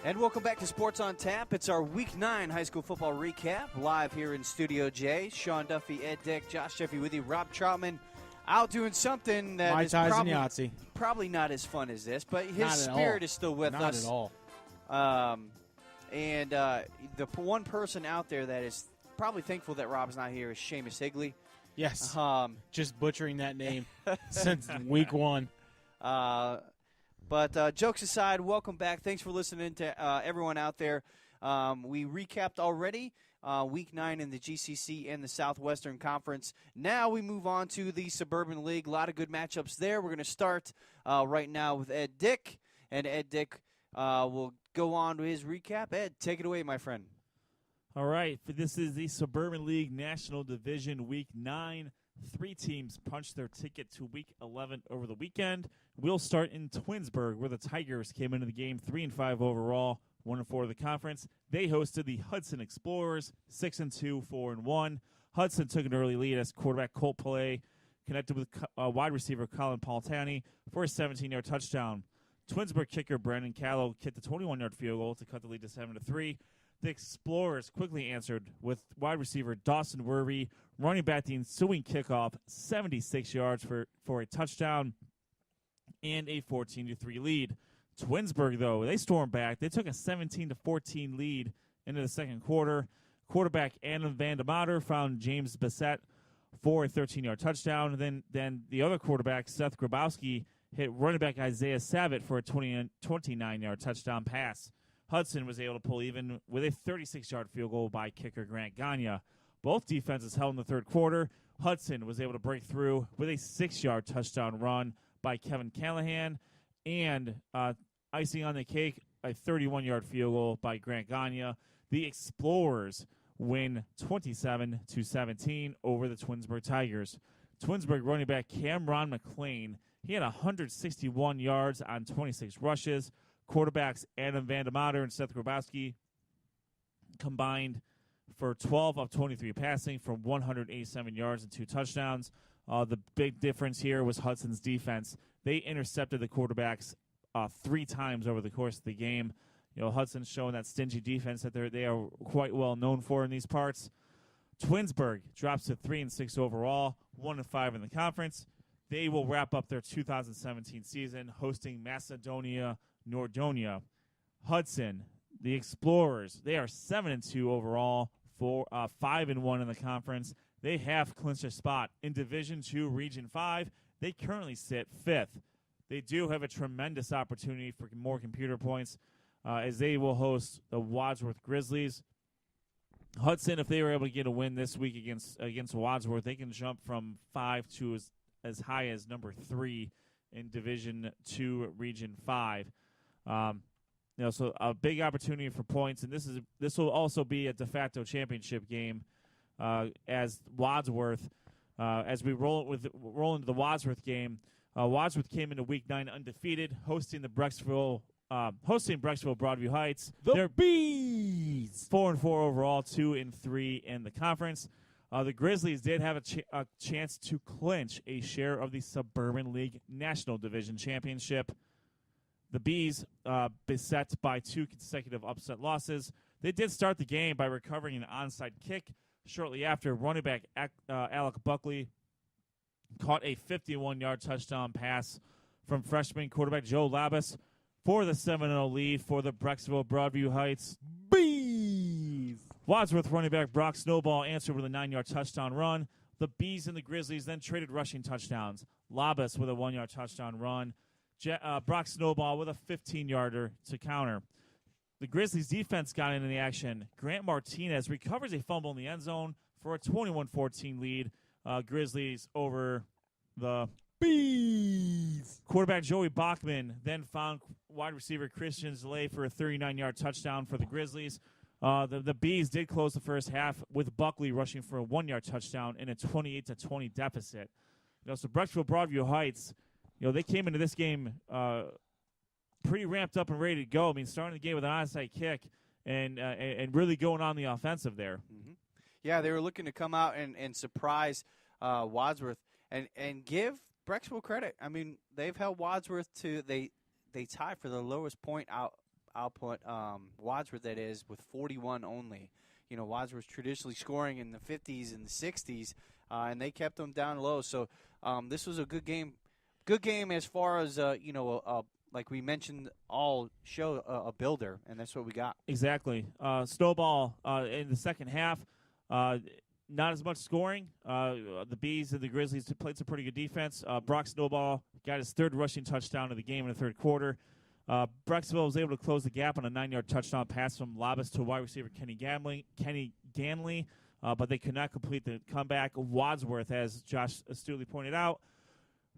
And welcome back to Sports on Tap. It's our Week 9 high school football recap, live here in Studio J. Sean Duffy, Ed Dick, Josh Jeffy with you. Rob Troutman out doing something that is probably not as fun as this, but his spirit is still with us. Not at all. And the one person out there that is probably thankful that Rob's not here is Seamus Higley. Yes, just butchering that name since week 1. But jokes aside, welcome back. Thanks for listening to everyone out there. We recapped already Week 9 in the GCC and the Southwestern Conference. Now we move on to the Suburban League. A lot of good matchups there. We're going to start right now with Ed Dick. And Ed Dick will go on to his recap. Ed, take it away, my friend. All right. This is the Suburban League National Division Week 9. 3 teams punched their ticket to Week 11 over the weekend. We'll start in Twinsburg, where the Tigers came into the game 3-5 overall, 1-4 of the conference. They hosted the Hudson Explorers, 6-2, 4-1. Hudson took an early lead as quarterback Colt Pillay connected with wide receiver Colin Paultani for a 17-yard touchdown. Twinsburg kicker Brandon Callow kicked a 21-yard field goal to cut the lead to 7-3. The Explorers quickly answered with wide receiver Dawson Worby running back the ensuing kickoff 76 yards for a touchdown and a 14-3 lead. Twinsburg, though, they stormed back. They took a 17-14 lead into the second quarter. Quarterback Adam Vandemotter found James Bissett for a 13-yard touchdown. Then the other quarterback, Seth Grabowski, hit running back Isaiah Savitt for a 29-yard touchdown pass. Hudson was able to pull even with a 36-yard field goal by kicker Grant Gagne. Both defenses held in the third quarter. Hudson was able to break through with a 6-yard touchdown run by Kevin Callahan, and icing on the cake, a 31-yard field goal by Grant Gagne. The Explorers win 27-17 over the Twinsburg Tigers. Twinsburg running back Cameron McLean, he had 161 yards on 26 rushes. Quarterbacks Adam Vandemotter and Seth Grabowski combined for 12 of 23 passing for 187 yards and 2 touchdowns. The big difference here was Hudson's defense. They intercepted the quarterbacks 3 times over the course of the game. You know, Hudson's showing that stingy defense that they are quite well known for in these parts. Twinsburg drops to 3-6 overall, 1-5 in the conference. They will wrap up their 2017 season hosting Macedonia Nordonia. Hudson, the Explorers, they are 7-2 overall, 5-1 in the conference. They have clinched a spot in Division II, Region 5. They currently sit 5th. They do have a tremendous opportunity for more computer points as they will host the Wadsworth Grizzlies. Hudson, if they were able to get a win this week against Wadsworth, they can jump from 5 to as high as number 3 in Division II, Region 5. So a big opportunity for points, and this will also be a de facto championship game as Wadsworth. As we roll into the Wadsworth game, Wadsworth came into Week 9 undefeated, hosting Brecksville Broadview Heights. The Bees 4-4 overall, 2-3 in the conference. The Grizzlies did have a chance to clinch a share of the Suburban League National Division Championship. The Bees, beset by 2 consecutive upset losses, they did start the game by recovering an onside kick. Shortly after, running back Alec Buckley caught a 51-yard touchdown pass from freshman quarterback Joe Labus for the 7-0 lead for the Brecksville Broadview Heights Bees. Wadsworth running back Brock Snowball answered with a 9-yard touchdown run. The Bees and the Grizzlies then traded rushing touchdowns. Labus with a 1-yard touchdown run. Brock Snowball with a 15-yarder to counter. The Grizzlies defense got into the action. Grant Martinez recovers a fumble in the end zone for a 21-14 lead. Grizzlies over the Bees. Quarterback Joey Bachman then found wide receiver Christian Zalay for a 39-yard touchdown for the Grizzlies. The Bees did close the first half with Buckley rushing for a 1-yard touchdown in a 28-20 deficit. So Brecksville Broadview Heights, they came into this game pretty ramped up and ready to go. I mean, starting the game with an onside kick and really going on the offensive there. Mm-hmm. Yeah, they were looking to come out and surprise Wadsworth and give Brecksville credit. I mean, they've held Wadsworth to they tie for the lowest point out output Wadsworth, that is, with 41 only. Wadsworth's traditionally scoring in the 50s and the 60s, and they kept them down low. So this was a good game. Good game as far as, like we mentioned, all show a builder, and that's what we got. Exactly. Snowball in the second half, not as much scoring. The Bees and the Grizzlies played some pretty good defense. Brock Snowball got his third rushing touchdown of the game in the third quarter. Brecksville was able to close the gap on a 9-yard touchdown pass from Labas to wide receiver Kenny Ganley, but they could not complete the comeback. Wadsworth, as Josh astutely pointed out,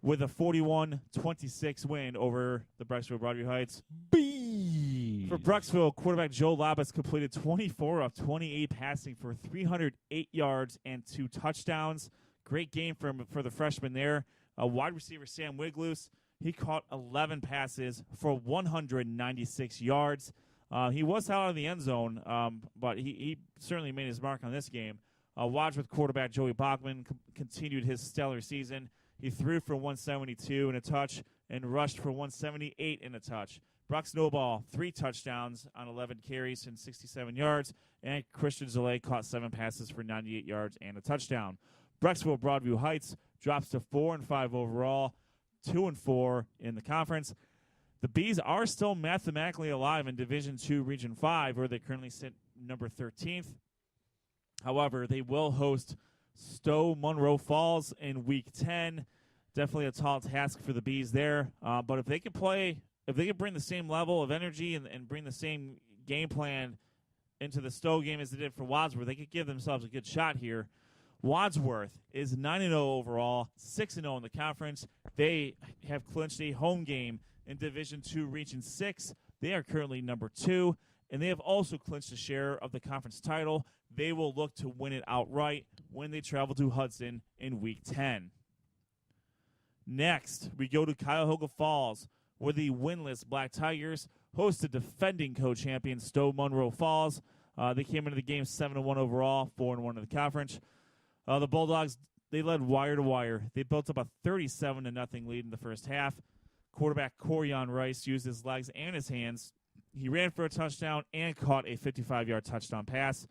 with a 41-26 win over the Brecksville Broadview Heights. Bees. For Brecksville, quarterback Joe Labas completed 24 of 28 passing for 308 yards and 2 touchdowns. Great game for the freshman there. Wide receiver Sam Wigloose, he caught 11 passes for 196 yards. He was out of the end zone, but he certainly made his mark on this game. Wadsworth quarterback Joey Bachman continued his stellar season. He threw for 172 and a touch and rushed for 178 and a touch. Brock Snowball, 3 touchdowns on 11 carries and 67 yards. And Christian Zalay caught 7 passes for 98 yards and a touchdown. Brecksville Broadview Heights drops to 4-5 overall, 2-4 in the conference. The Bees are still mathematically alive in Division II, Region 5, where they currently sit number 13th. However, they will host Stowe Monroe Falls in Week 10. Definitely a tall task for the Bees there. But if they can bring the same level of energy and bring the same game plan into the Stowe game as they did for Wadsworth, they could give themselves a good shot here. Wadsworth is 9-0 overall, 6-0 in the conference. They have clinched a home game in Division II, Region 6. They are currently number 2, and they have also clinched a share of the conference title. They will look to win it outright when they travel to Hudson in Week 10. Next, we go to Cuyahoga Falls, where the winless Black Tigers host the defending co-champion Stowe Monroe Falls. They came into the game 7-1 overall, 4-1 in the conference. The Bulldogs, they led wire to wire. They built up a 37-0 lead in the first half. Quarterback Corian Rice used his legs and his hands. He ran for a touchdown and caught a 55-yard touchdown pass.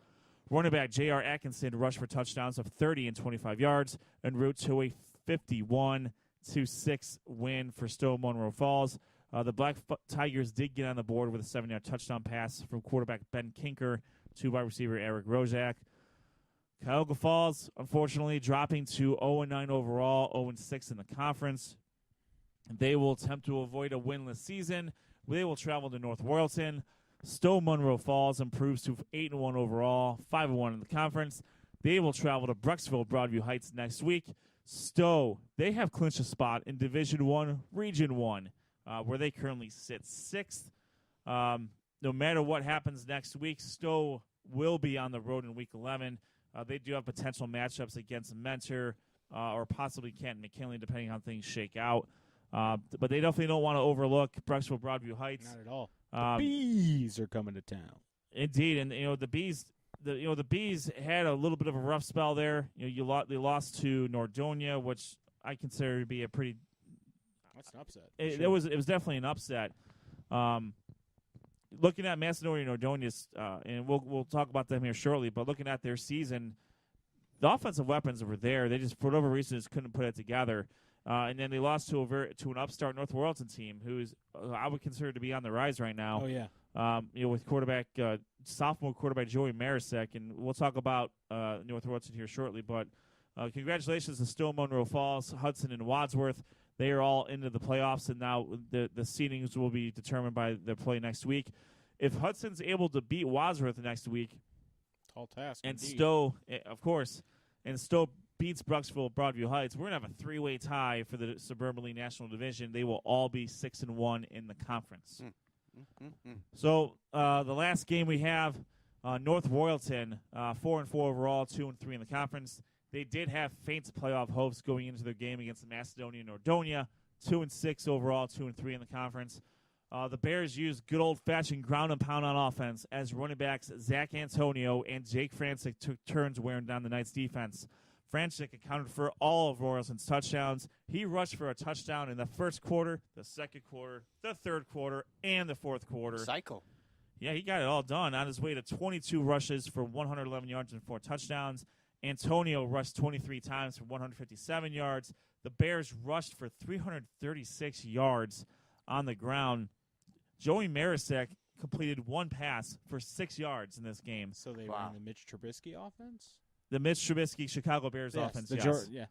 Running back J.R. Atkinson rushed for touchdowns of 30 and 25 yards en route to a 51-6 win for Stowe Monroe Falls. The Black Tigers did get on the board with a 7-yard touchdown pass from quarterback Ben Kinker to wide receiver Eric Rozak. Cuyahoga Falls, unfortunately, dropping to 0-9 overall, 0-6 in the conference. They will attempt to avoid a winless season. They will travel to North Royalton. Stowe Monroe Falls improves to 8-1 overall, 5-1 in the conference. They will travel to Brecksville Broadview Heights next week. Stowe, they have clinched a spot in Division I, Region 1, where they currently sit 6th. No matter what happens next week, Stowe will be on the road in Week 11. They do have potential matchups against Mentor or possibly Canton McKinley, depending on how things shake out. But they definitely don't want to overlook Brecksville Broadview Heights. Not at all. The Bees are coming to town. Indeed, and the Bees, the Bees had a little bit of a rough spell there. They lost to Nordonia, which I consider to be a pretty. That's an upset. It was definitely an upset. Looking at Macedonia and Nordonia's, and we'll talk about them here shortly. But looking at their season, the offensive weapons were there. They just, for whatever reason, just couldn't put it together. And then they lost to an upstart North Royalton team, who's I would consider to be on the rise right now. Oh yeah. With sophomore quarterback Joey Marisek, and we'll talk about North Royalton here shortly. But congratulations to Stowe Monroe Falls, Hudson, and Wadsworth. They are all into the playoffs, and now the seedings will be determined by their play next week. If Hudson's able to beat Wadsworth next week, tall task, and indeed. Stowe, of course, and Stowe beats Brecksville Broadview Heights, we're going to have a 3-way tie for the Suburban League National Division. They will all be 6-1 in the conference. So the last game we have, North Royalton, 4-4 overall, 2-3 in the conference. They did have faint playoff hopes going into their game against Macedonia and Nordonia, 2-6 overall, 2-3 in the conference. The Bears used good old-fashioned ground and pound on offense as running backs Zach Antonio and Jake Francic took turns wearing down the Knights' defense. Francic accounted for all of Royalton's touchdowns. He rushed for a touchdown in the first quarter, the second quarter, the third quarter, and the fourth quarter. Cycle. Yeah, he got it all done on his way to 22 rushes for 111 yards and 4 touchdowns. Antonio rushed 23 times for 157 yards. The Bears rushed for 336 yards on the ground. Joey Marisek completed 1 pass for 6 yards in this game. So they ran the Mitch Trubisky offense? The Mitch Trubisky Chicago Bears offense, yes. Yeah.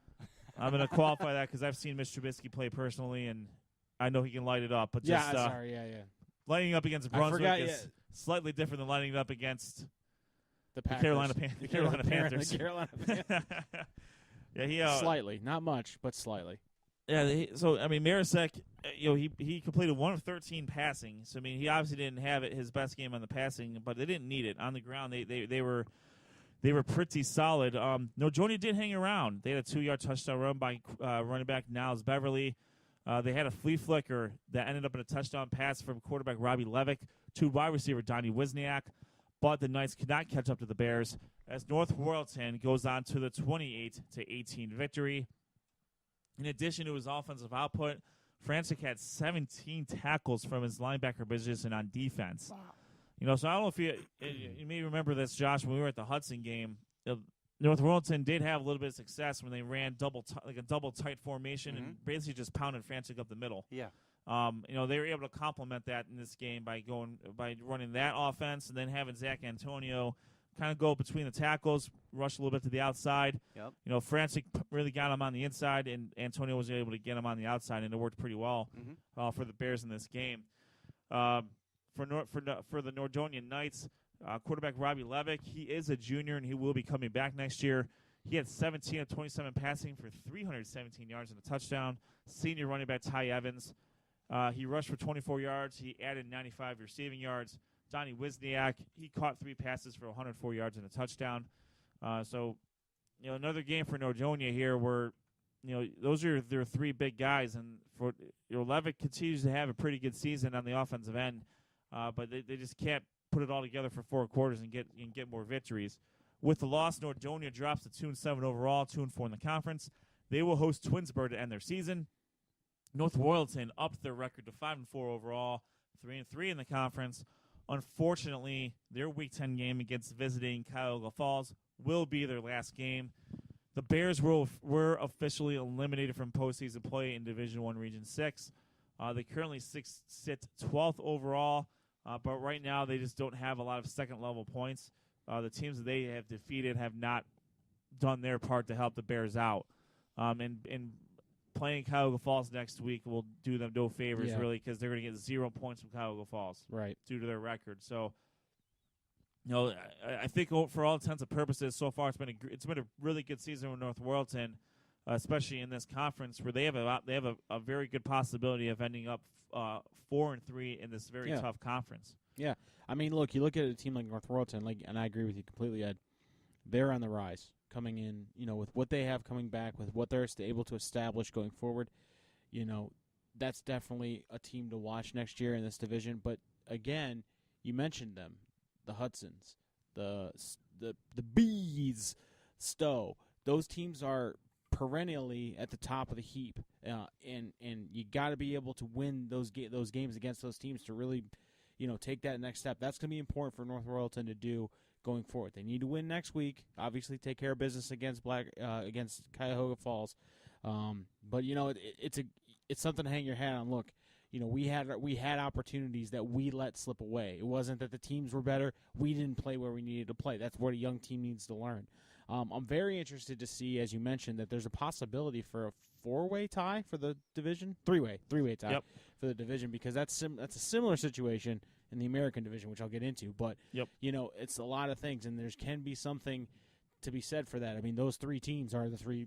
I'm going to qualify that because I've seen Mitch Trubisky play personally, and I know he can light it up. But just, yeah. Lighting up against Brunswick is slightly different than lighting up against the Carolina Panthers. The Carolina Panthers. Yeah, he slightly, not much, but slightly. Yeah, Marisek, he completed 1 of 13 passing. So he obviously didn't have his best game on the passing, but they didn't need it on the ground. They were pretty solid. Norjonia did hang around. They had a 2-yard touchdown run by running back Niles Beverly. They had a flea flicker that ended up in a touchdown pass from quarterback Robbie Levick to wide receiver Donnie Wisniak, but the Knights could not catch up to the Bears as North Royalton goes on to the 28-18 victory. In addition to his offensive output, Francic had 17 tackles from his linebacker position on defense. Wow. So I don't know if you may remember this, Josh, when we were at the Hudson game. North Royalton did have a little bit of success when they ran a double tight formation and basically just pounded Francic up the middle. Yeah. They were able to complement that in this game by running that offense and then having Zach Antonio kind of go between the tackles, rush a little bit to the outside. Yep. Francic really got him on the inside, and Antonio was able to get him on the outside, and it worked pretty well for the Bears in this game. For the Norjonian Knights, quarterback Robbie Levick, he is a junior, and he will be coming back next year. He had 17 of 27 passing for 317 yards and a touchdown. Senior running back Ty Evans, he rushed for 24 yards. He added 95 receiving yards. Donnie Wisniak, he caught 3 passes for 104 yards and a touchdown. Another game for Norjonia here where, those are their 3 big guys. And for Levick continues to have a pretty good season on the offensive end, but they just can't put it all together for 4 quarters and get more victories. With the loss, Norjonia drops to 2-7 overall, 2-4 in the conference. They will host Twinsburg to end their season. North Royalton upped their record to 5-4 overall, 3-3 in the conference. Unfortunately, their Week 10 game against visiting Cuyahoga Falls will be their last game. The Bears were officially eliminated from postseason play in Division I Region 6. They currently sit 12th overall, but right now they just don't have a lot of second-level points. The teams that they have defeated have not done their part to help the Bears out. And playing Cuyahoga Falls next week will do them no favors, really, because they're going to get 0 points from Cuyahoga Falls, right, due to their record. So, I think for all intents and purposes, so far it's been a really good season with North Royalton, especially in this conference where they have a very good possibility of ending up 4-3 in this very tough conference. Yeah, look, you look at a team like North Royalton, and I agree with you completely, Ed. They're on the rise. Coming in, with what they have coming back, with what they're able to establish going forward, that's definitely a team to watch next year in this division. But again, you mentioned them, the Hudsons, the Bees, Stowe. Those teams are perennially at the top of the heap, and you got to be able to win those games against those teams to really, take that next step. That's going to be important for North Royalton to do going forward. They need to win next week. Obviously, take care of business against Cuyahoga Falls. But it's something to hang your hat on. Look, we had opportunities that we let slip away. It wasn't that the teams were better. We didn't play where we needed to play. That's what a young team needs to learn. I'm very interested to see, as you mentioned, that there's a possibility for a 4-way tie for the division, three-way tie for the division, because that's a similar situation in the American division, which I'll get into. But, it's a lot of things, and there can be something to be said for that. Those 3 teams are the 3,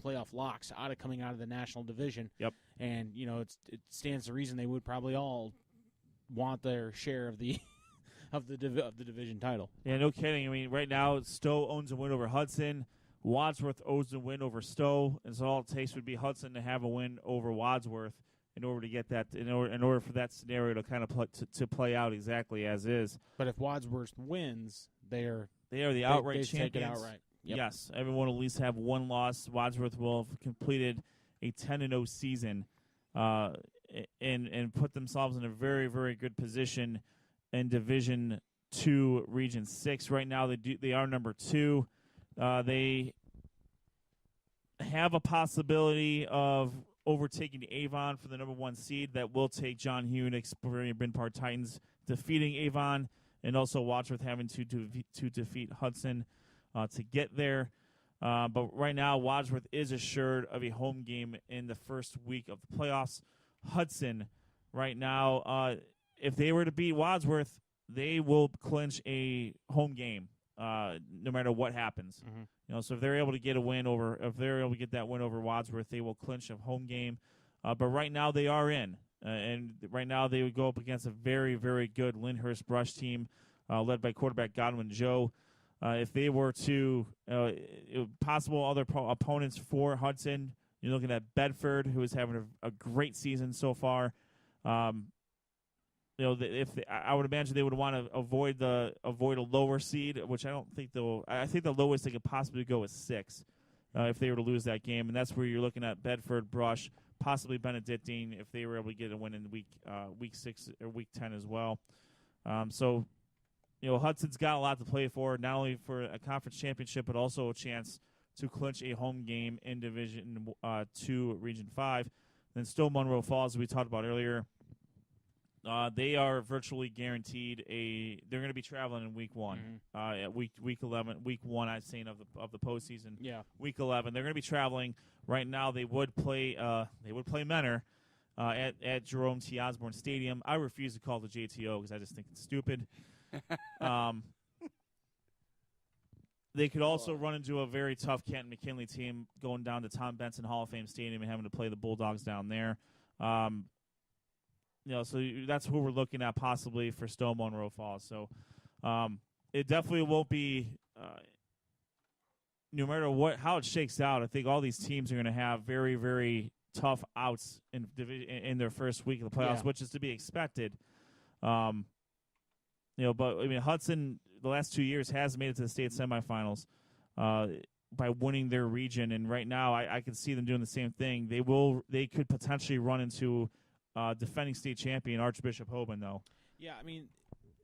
playoff locks coming out of the national division. Yep. And, it stands to reason they would probably all want their share of the of the division title. Yeah, no kidding. Right now, Stowe owns a win over Hudson. Wadsworth owns a win over Stowe, and so all it takes would be Hudson to have a win over Wadsworth in order to get that, in order for that scenario to kind of play out exactly as is. But if Wadsworth wins, they are the outright champions. Take it outright. Yep. Yes, everyone will at least have 1 loss. Wadsworth will have completed a 10-0 season, and put themselves in a very, very good position in Division 2, Region 6. Right now, they are number 2. They have a possibility of overtaking Avon for the number 1 seed. That will take John Hewnick's Bryn Park Titans defeating Avon, and also Wadsworth having to defeat Hudson to get there. But right now, Wadsworth is assured of a home game in the first week of the playoffs. Hudson, right now, if they were to beat Wadsworth, they will clinch a home game, no matter what happens. Mm-hmm. So if they're able to get that win over Wadsworth, they will clinch a home game. But right now, they are in, and right now they would go up against a very, very good Lyndhurst Brush team, led by quarterback Godwin Joe. If they were to possible other opponents for Hudson, you're looking at Bedford, who is having a great season so far. I would imagine they would want to avoid a lower seed, which I don't think they'll. I think the lowest they could possibly go is 6, if they were to lose that game, and that's where you're looking at Bedford, Brush, possibly Benedictine if they were able to get a win in week 6 or week 10 as well. Hudson's got a lot to play for, not only for a conference championship, but also a chance to clinch a home game in Division 2, Region 5. Then Stowe Monroe Falls, as we talked about earlier, they are virtually guaranteed they're going to be traveling in week 1, at week 11, week 1, I'd say, of the postseason. Yeah, week 11, they're going to be traveling. Right now, they would play Menor at Jerome T. Osborne Stadium. I refuse to call it the JTO because I just think it's stupid. They could also run into a very tough Canton McKinley team going down to Tom Benson Hall of Fame Stadium and having to play the Bulldogs down there. So that's who we're looking at possibly for Stowe Monroe Falls. So it definitely won't be, no matter how it shakes out, I think all these teams are going to have very, very tough outs in their first week of the playoffs, which is to be expected. But I mean, Hudson the last 2 years has made it to the state semifinals by winning their region, and right now I can see them doing the same thing. They could potentially run into defending state champion Archbishop Hoban, though. Yeah, I mean,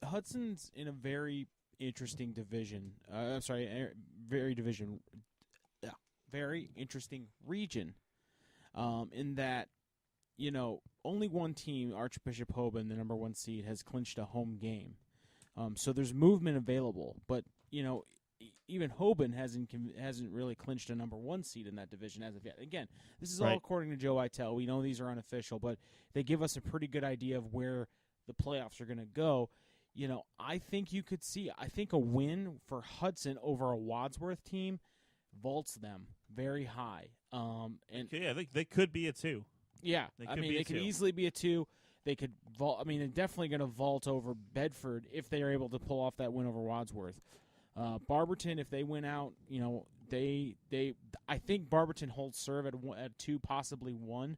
Hudson's in a very interesting division. Very interesting region. In that, only one team, Archbishop Hoban, the number 1 seed, has clinched a home game. So there's movement available, but even Hoban hasn't really clinched a number 1 seed in that division as of yet. Again, this is all according to Joe Itel. We know these are unofficial, but they give us a pretty good idea of where the playoffs are going to go. I think you could see. I think a win for Hudson over a Wadsworth team vaults them very high. I think they could be a 2. Yeah, they could easily be a 2. They could vault. I mean, they're definitely going to vault over Bedford if they are able to pull off that win over Wadsworth. Barberton, if they win out, I think Barberton holds serve at 2, possibly 1.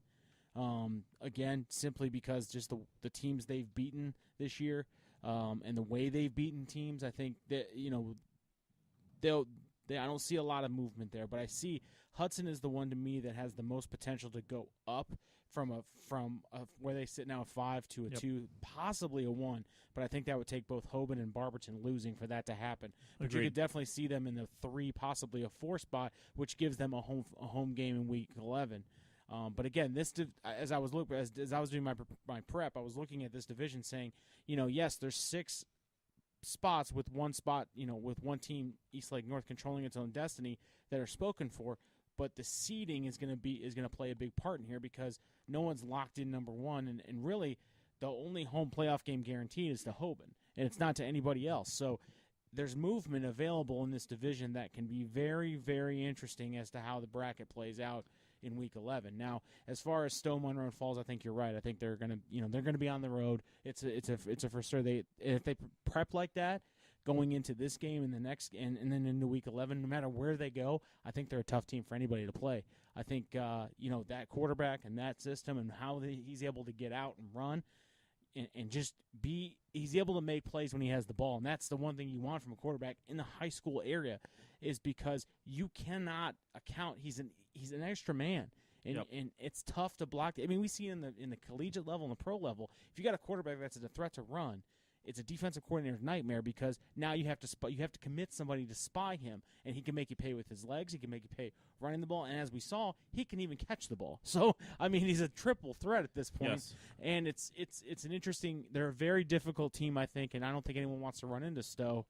Again, simply because just the teams they've beaten this year, and the way they've beaten teams, I think that I don't see a lot of movement there, but I see Hudson is the one to me that has the most potential to go up from where they sit now a 5 to a 2, possibly a 1. But I think that would take both Hoban and Barberton losing for that to happen. But Agreed. You could definitely see them in the 3, possibly a 4 spot, which gives them a home game in week 11. But again, as I was doing my prep, I was looking at this division, saying, yes, there's 6 spots with 1 spot, with one team, Eastlake North, controlling its own destiny that are spoken for. But the seeding is going to play a big part in here because no one's locked in number 1, and really the only home playoff game guaranteed is to Hoban, and it's not to anybody else. So there's movement available in this division that can be very, very interesting as to how the bracket plays out in week 11. Now, as far as Stowe Monroe Falls, I think you're right. I think they're going to be on the road. It's a for sure. If they prep like that going into this game and the next, and then into week 11, no matter where they go, I think they're a tough team for anybody to play. I think that quarterback and that system and how he's able to get out and run and just he's able to make plays when he has the ball, and that's the one thing you want from a quarterback in the high school area, is because you cannot account he's an extra man. And it's tough to block. I mean, we see in the collegiate level and the pro level, if you got a quarterback that's a threat to run, it's a defensive coordinator's nightmare because now you have to commit somebody to spy him, and he can make you pay with his legs. He can make you pay running the ball, and as we saw, he can even catch the ball. So I mean, he's a triple threat at this point. Yes. And it's an interesting. They're a very difficult team, I think, and I don't think anyone wants to run into Stowe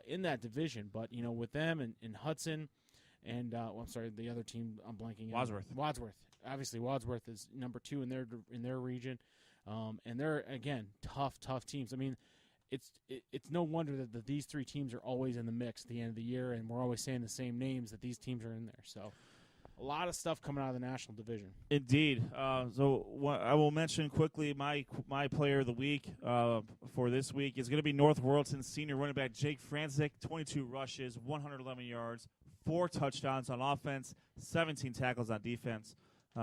in that division. But with them and Hudson, and I'm sorry, the other team I'm blanking. Wadsworth. Obviously, Wadsworth is number 2 in their region. And they're, again, tough teams. I mean, it's no wonder that these 3 teams are always in the mix at the end of the year, and we're always saying the same names that these teams are in there. So a lot of stuff coming out of the National Division. Indeed. So I will mention quickly my player of the week for this week is going to be North Royalton senior running back Jake Franzik, 22 rushes, 111 yards, 4 touchdowns on offense, 17 tackles on defense.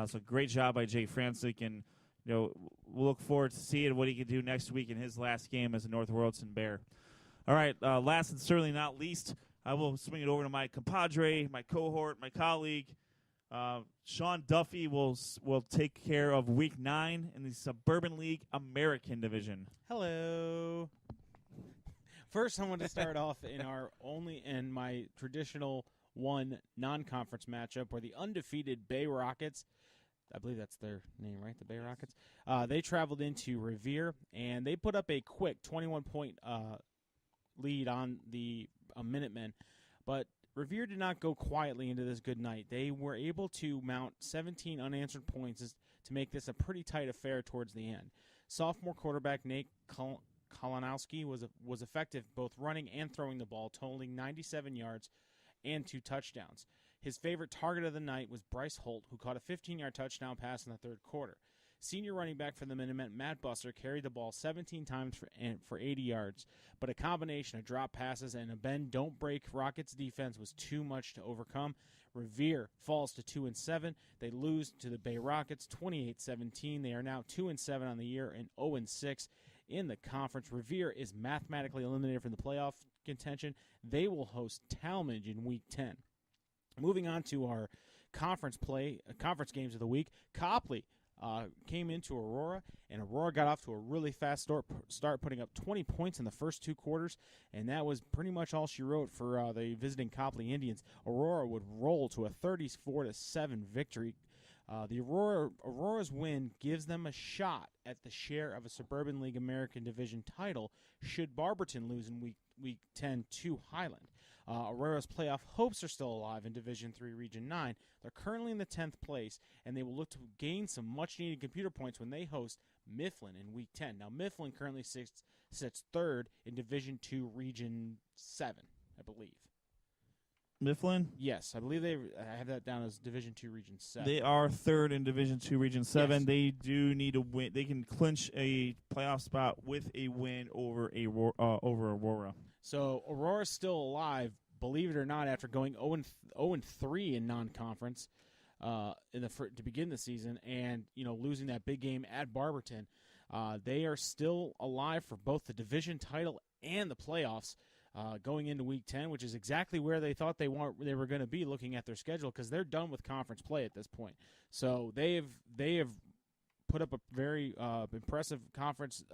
So great job by Jake Franzik, and we'll look forward to seeing what he can do next week in his last game as a North Royalton Bear. All right, last and certainly not least, I will swing it over to my compadre, my cohort, my colleague. Sean Duffy will take care of Week 9 in the Suburban League American Division. Hello. First, I want to start off in my traditional one non-conference matchup where the undefeated Bay Rockets, I believe that's their name, right? The Bay Rockets. They traveled into Revere, and they put up a quick 21-point lead on the Minutemen. But Revere did not go quietly into this good night. They were able to mount 17 unanswered points to make this a pretty tight affair towards the end. Sophomore quarterback Nate Kalinowski was effective both running and throwing the ball, totaling 97 yards and 2 touchdowns. His favorite target of the night was Bryce Holt, who caught a 15-yard touchdown pass in the third quarter. Senior running back for the Minutemen, Matt Busser, carried the ball 17 times for 80 yards, but a combination of drop passes and a bend-don't-break Rockets defense was too much to overcome. Revere falls to 2-7. They lose to the Bay Rockets 28-17. They are now 2-7 on the year and 0-6 in the conference. Revere is mathematically eliminated from the playoff contention. They will host Talmadge in Week 10. Moving on to our conference games of the week, Copley came into Aurora, and Aurora got off to a really fast start, putting up 20 points in the first 2 quarters, and that was pretty much all she wrote for the visiting Copley Indians. Aurora would roll to a 34-7 victory. The Aurora's win gives them a shot at the share of a Suburban League American Division title should Barberton lose in Week 10 to Highland. Aurora's playoff hopes are still alive in Division III Region 9. They're currently in the 10th place, and they will look to gain some much-needed computer points when they host Mifflin in Week 10. Now, Mifflin currently sits 3rd in Division II Region 7, I believe. Mifflin? Yes, I believe I have that down as Division II Region 7. They are 3rd in Division II Region 7. Yes. They do need a win. They can clinch a playoff spot with a win over Aurora. So Aurora's still alive, believe it or not, after going 0-3 in non-conference to begin the season, and losing that big game at Barberton. They are still alive for both the division title and the playoffs going into Week 10, which is exactly where they thought they were going to be looking at their schedule, because they're done with conference play at this point. So they have put up a very impressive conference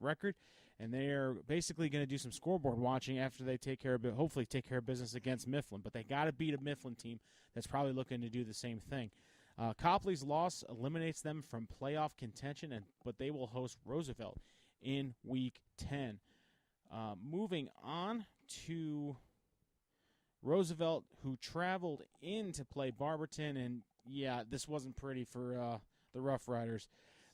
record. And they are basically going to do some scoreboard watching after they hopefully take care of business against Mifflin. But they got to beat a Mifflin team that's probably looking to do the same thing. Copley's loss eliminates them from playoff contention, but they will host Roosevelt in Week 10. Moving on to Roosevelt, who traveled in to play Barberton. And, yeah, this wasn't pretty for the Rough Riders.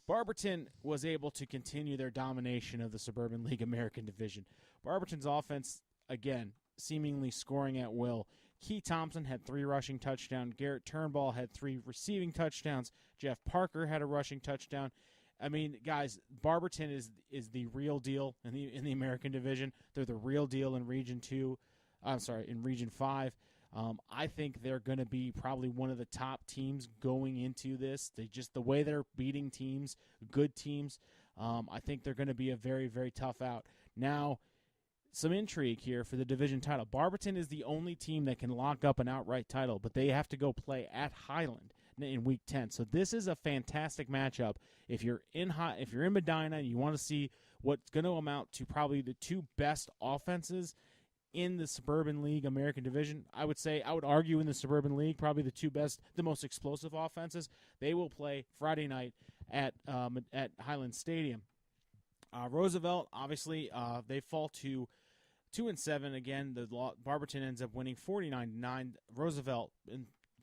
Barberton was able to continue their domination of the Suburban League American Division. Barberton's offense, again, seemingly scoring at will. Key Thompson had 3 rushing touchdowns. Garrett Turnbull had 3 receiving touchdowns. Jeff Parker had a rushing touchdown. I mean, guys, Barberton is the real deal in the American Division. They're the real deal in Region 2. In Region 5. I think they're going to be probably one of the top teams going into this. The way they're beating teams, good teams, I think they're going to be a very, very tough out. Now, some intrigue here for the division title. Barberton is the only team that can lock up an outright title, but they have to go play at Highland. in Week 10. So this is a fantastic matchup. If you're in Medina and you want to see what's going to amount to probably the two best offenses in the Suburban League American Division, I would argue in the Suburban League, probably the two best, the most explosive offenses, they will play Friday night at Highland Stadium. Roosevelt, obviously, they fall to 2-7 again. Barberton ends up winning 49-9. Roosevelt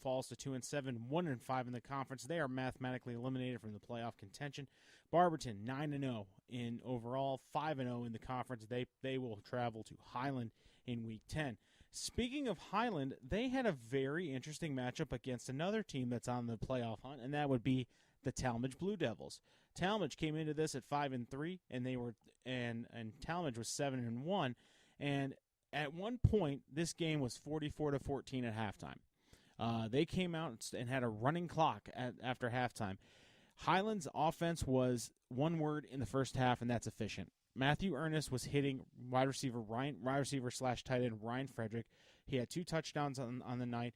falls to 2-7, 1-5 in the conference. They are mathematically eliminated from the playoff contention. Barberton 9-0 in overall, 5-0 in the conference. They will travel to Highland in Week 10. Speaking of Highland, they had a very interesting matchup against another team that's on the playoff hunt, and that would be the Talmadge Blue Devils. Talmadge came into this at 5-3, and Talmadge was 7-1. And at one point, this game was 44-14 at halftime. They came out and had a running clock after halftime. Highland's offense was one word in the first half, and that's efficient. Matthew Ernest was hitting wide receiver / tight end Ryan Frederick. He had 2 touchdowns on the night.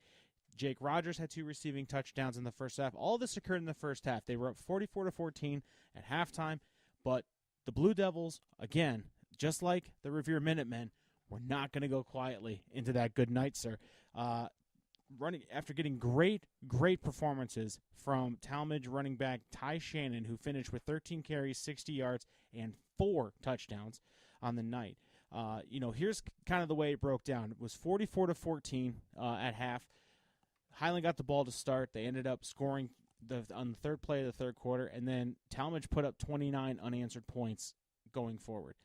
Jake Rogers had 2 receiving touchdowns in the first half. All this occurred in the first half. They were up 44-14 at halftime, but the Blue Devils, again, just like the Revere Minutemen, were not going to go quietly into that good night, sir. Running after getting great performances from Talmadge running back Ty Shannon, who finished with 13 carries, 60 yards, and 4 touchdowns on the night. Here's kind of the way it broke down. It was 44-14 at half. Highland got the ball to start. They ended up scoring on the third play of the third quarter, and then Talmadge put up 29 unanswered points going forward.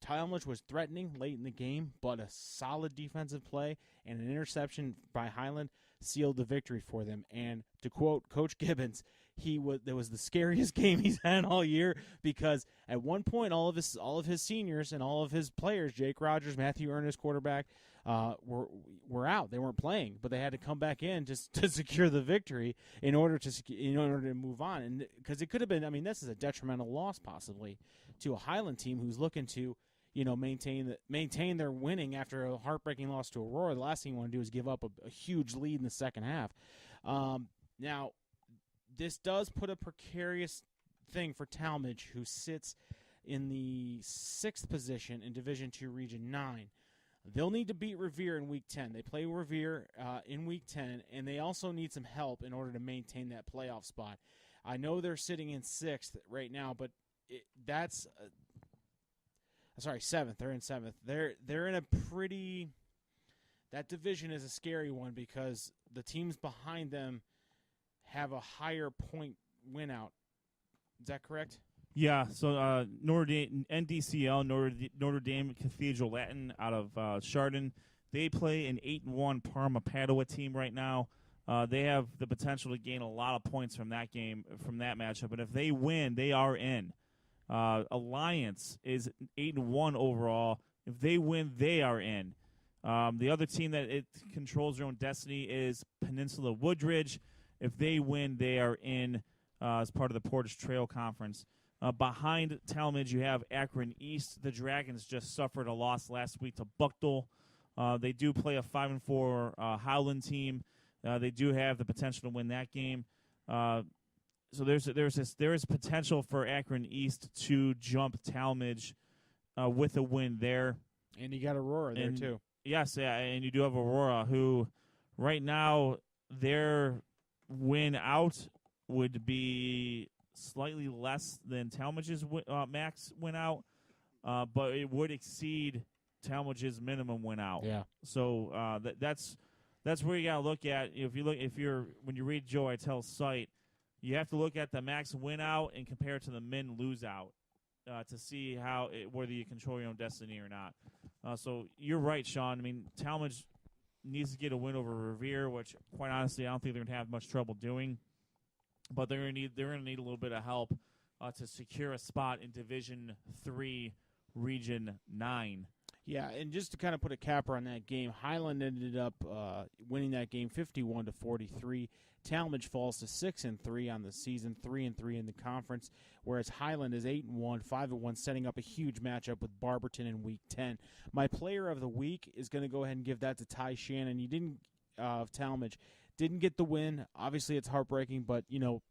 Talmadge was threatening late in the game, but a solid defensive play and an interception by Highland sealed the victory for them. And to quote Coach Gibbons, that was the scariest game he's had all year, because at one point all of his seniors and all of his players, Jake Rogers, Matthew Ernest, quarterback, were out. They weren't playing, but they had to come back in just to secure the victory in order to move on. And because it could have been, this is a detrimental loss possibly to a Highland team who's looking to maintain their winning after a heartbreaking loss to Aurora. The last thing you want to do is give up a huge lead in the second half. Now, this does put a precarious thing for Talmadge, who sits in the 6th position in Division II Region 9. They'll need to beat Revere in Week 10. They play Revere in Week 10, and they also need some help in order to maintain that playoff spot. I know they're sitting in 6th right now, but that's 7th. They're in 7th. They're in a pretty – that division is a scary one because the teams behind them have a higher point win out. Is that correct? Yeah, so Notre Dame, NDCL, Notre Dame Cathedral Latin out of Chardon, they play an 8-1 Parma Padua team right now. They have the potential to gain a lot of points from that game, from that matchup, and if they win, they are in. Alliance is 8-1 overall. If they win, they are in. The other team that it controls their own destiny is Peninsula Woodridge. If they win, they are in as part of the Portage Trail Conference. Behind Talmadge, you have Akron East. The Dragons just suffered a loss last week to Buckdell. They do play a 5-4 Howland team. They do have the potential to win that game. So there is potential for Akron East to jump Talmadge with a win there. And you got Aurora there too. Yes, yeah, and you do have Aurora, who right now their win out would be slightly less than Talmadge's max win out, but it would exceed Talmadge's minimum win out. Yeah. So that's where you gotta look at. When you read Joe Itel's site, you have to look at the max win out and compare it to the min lose out to see whether you control your own destiny or not. So you're right, Sean. Talmadge needs to get a win over Revere, which, quite honestly, I don't think they're going to have much trouble doing. But they're going to need a little bit of help to secure a spot in Division III, Region 9. Yeah, and just to kind of put a capper on that game, Highland ended up winning that game 51-43. Talmadge falls to 6-3 on the season, 3-3 in the conference, whereas Highland is 8-1, 5-1, setting up a huge matchup with Barberton in Week 10. My player of the week is going to go ahead and give that to Ty Shannon. He didn't Talmadge Didn't get the win. Obviously, it's heartbreaking, but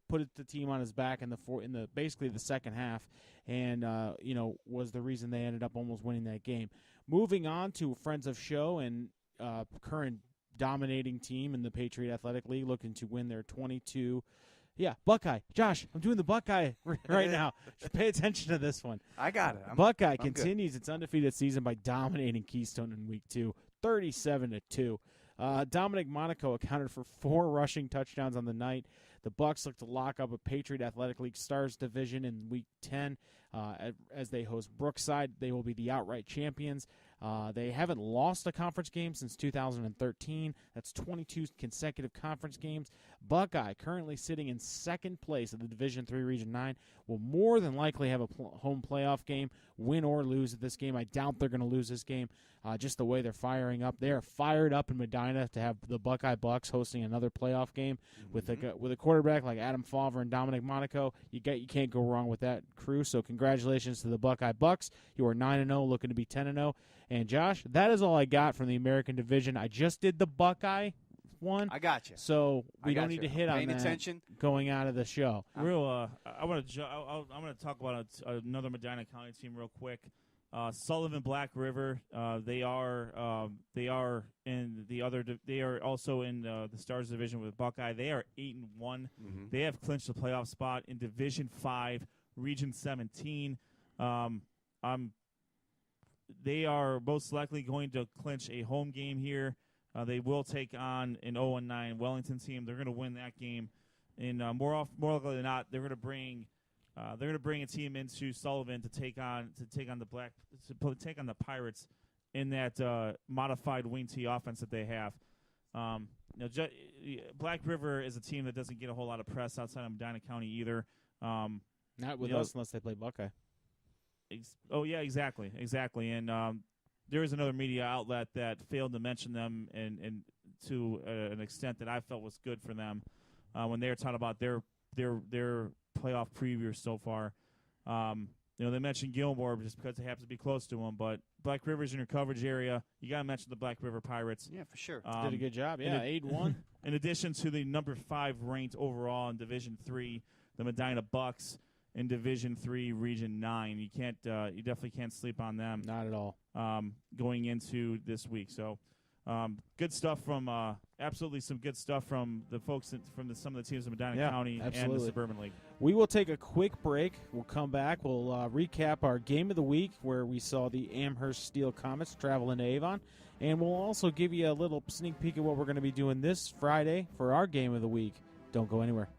put the team on his back in the basically the second half, and was the reason they ended up almost winning that game. Moving on to friends of show and current dominating team in the Patriot Athletic League, looking to win their 22. Yeah, Buckeye. Josh, I'm doing the Buckeye right now. Pay attention to this one. I got it. Buckeye I'm continues its undefeated season by dominating Keystone in Week 2, 37-2. Dominic Monaco accounted for 4 rushing touchdowns on the night. The Bucs look to lock up a Patriot Athletic League Stars division in Week 10 as they host Brookside. They will be the outright champions. They haven't lost a conference game since 2013. That's 22 consecutive conference games. Buckeye, currently sitting in second place of the Division III Region 9, will more than likely have a home playoff game, win or lose at this game. I doubt they're going to lose this game, just the way they're firing up. They are fired up in Medina to have the Buckeye Bucks hosting another playoff game with a quarterback like Adam Favre and Dominic Monaco. You can't go wrong with that crew. So congratulations to the Buckeye Bucks. You are 9-0, looking to be 10-0. And Josh, that is all I got from the American Division. I just did the Buckeye one. I got you. So we don't need to hit on Paying that attention. going out of the show. I'm going to talk about another Medina County team real quick. Sullivan Black River. They are in the other. They are also in the Stars division with Buckeye. They are 8-1. Mm-hmm. They have clinched the playoff spot in Division 5, Region 17. They are most likely going to clinch a home game here. They will take on an 0-9 Wellington team. They're going to win that game, and more likely than not, they're going to bring a team into Sullivan to take on the Pirates in that modified wing T offense that they have. Black River is a team that doesn't get a whole lot of press outside of Medina County either. Not with us unless they play Buckeye. Exactly. And there is another media outlet that failed to mention them, and to an extent that I felt was good for them when they were talking about their playoff preview so far. They mentioned Gilmore just because they happen to be close to them, but Black River's in your coverage area. You got to mention the Black River Pirates. Yeah, for sure. Did a good job. Yeah, 8-1. In addition to the number 5 ranked overall in Division 3, the Medina Bucks. In Division 3, Region 9, you definitely can't sleep on them. Not at all. Going into this week, so good stuff from absolutely some good stuff from the folks from some of the teams in Medina County and the Suburban League. We will take a quick break. We'll come back. We'll recap our game of the week where we saw the Amherst Steel Comets travel into Avon, and we'll also give you a little sneak peek of what we're going to be doing this Friday for our game of the week. Don't go anywhere.